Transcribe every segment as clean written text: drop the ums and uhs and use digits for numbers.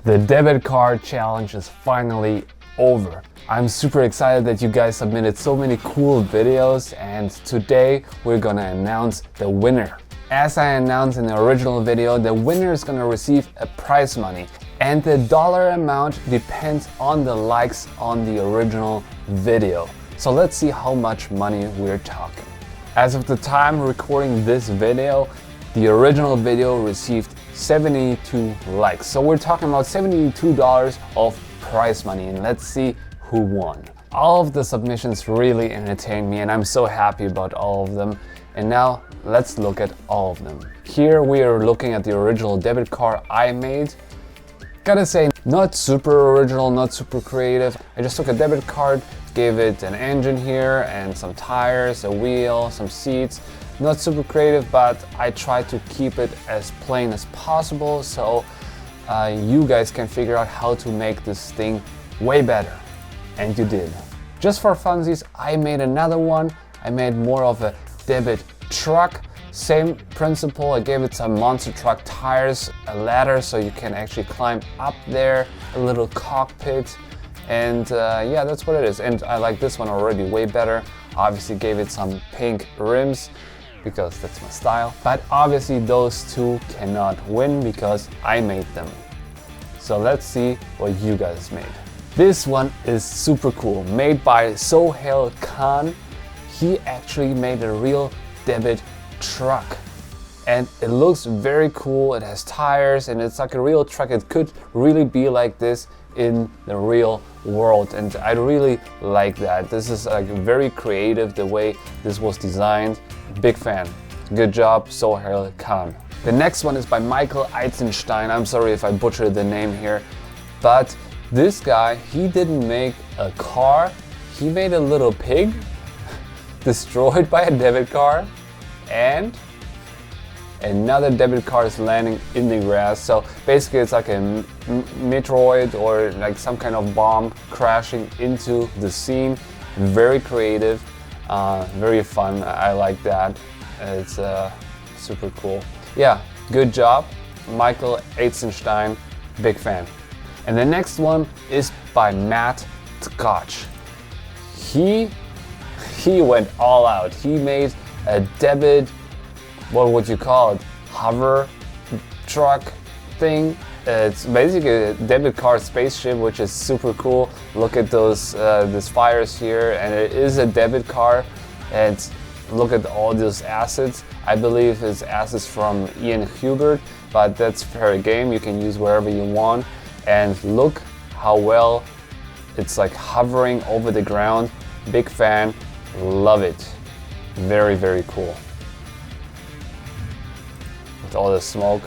The debit card challenge is finally over. I'm super excited that you guys submitted so many cool videos, and today we're gonna announce the winner. As I announced in the original video, the winner is gonna receive a prize money, and the dollar amount depends on the likes on the original video. So let's see how much money we're talking. As of the time recording this video, the original video received 72 likes. So we're talking about $72 of prize money, and let's see who won. All of the submissions really entertained me, and I'm so happy about all of them. And now let's look at all of them. Here we are looking at the original debit card I made. Gotta say, not super original, not super creative. I just took a debit card, gave it an engine here and some tires, a wheel, some seats. Not super creative, but I tried to keep it as plain as possible so you guys can figure out how to make this thing way better. And you did. Just for funsies, I made another one. I made more of a debit truck. Same principle, I gave it some monster truck tires, a ladder so you can actually climb up there, a little cockpit, and yeah, that's what it is. And I like this one already way better. Obviously gave it some pink rims because that's my style, but obviously those two cannot win because I made them. So let's see what you guys made. This one is super cool, made by Sohail Khan. He actually made a real debit truck, and it looks very cool. It has tires and it's like a real truck. It could really be like this in the real world, and I really like that. This is like very creative the way this was designed. Big fan. Good job, Sohail Khan. The next one is by Michael Eisenstein. I'm sorry if I butchered the name here, but this guy, he didn't make a car, he made a little pig destroyed by a debit card, and another debit card is landing in the grass. So basically it's like a meteoroid or like some kind of bomb crashing into the scene. Very creative, very fun. I like that. It's super cool. Yeah, good job, Michael Eisenstein, big fan. And the next one is by Matt Scotch. He went all out. He made a debit, what would you call it, hover truck thing. It's basically a debit card spaceship, which is super cool. Look at those these fires here, and it is a debit card. And look at all those assets. I believe it's assets from Ian Hubert, but that's fair game. You can use wherever you want. And look how well it's like hovering over the ground. Big fan, love it. Very, very cool. With all the smoke.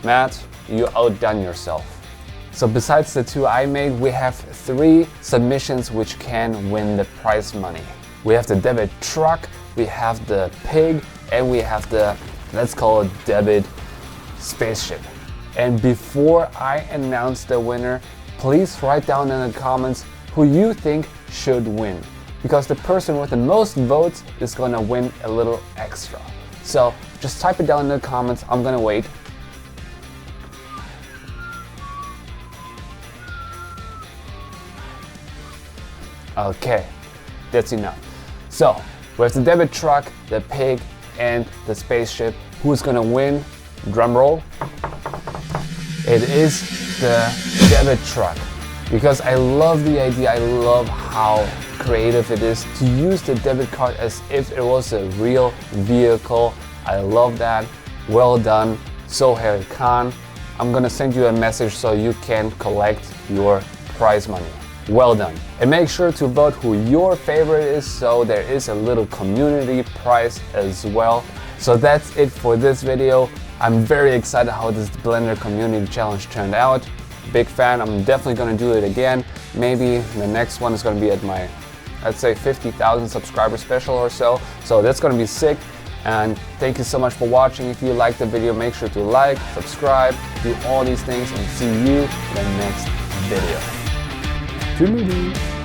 Matt, you outdone yourself. So besides the two I made, we have 3 submissions which can win the prize money. We have the debit truck, we have the pig, and we have the, let's call it, debit spaceship. And before I announce the winner, please write down in the comments who you think should win, because the person with the most votes is gonna win a little extra. So just type it down in the comments. I'm gonna wait. Okay, that's enough. So we have the debit truck, the pig, and the spaceship. Who's gonna win? Drum roll. It is the debit truck, because I love the idea. I love how creative it is to use the debit card as if it was a real vehicle. I love that. Well done, Sohail Khan. I'm gonna send you a message so you can collect your prize money. Well done. And make sure to vote who your favorite is, so there is a little community prize as well. So that's it for this video. I'm very excited how this Blender Community Challenge turned out. Big fan. I'm definitely gonna do it again. Maybe the next one is gonna be at my, let's say, 50,000 subscriber special or so. So that's gonna be sick. And thank you so much for watching. If you liked the video, make sure to like, subscribe, do all these things, and see you in the next video. Toodaloo.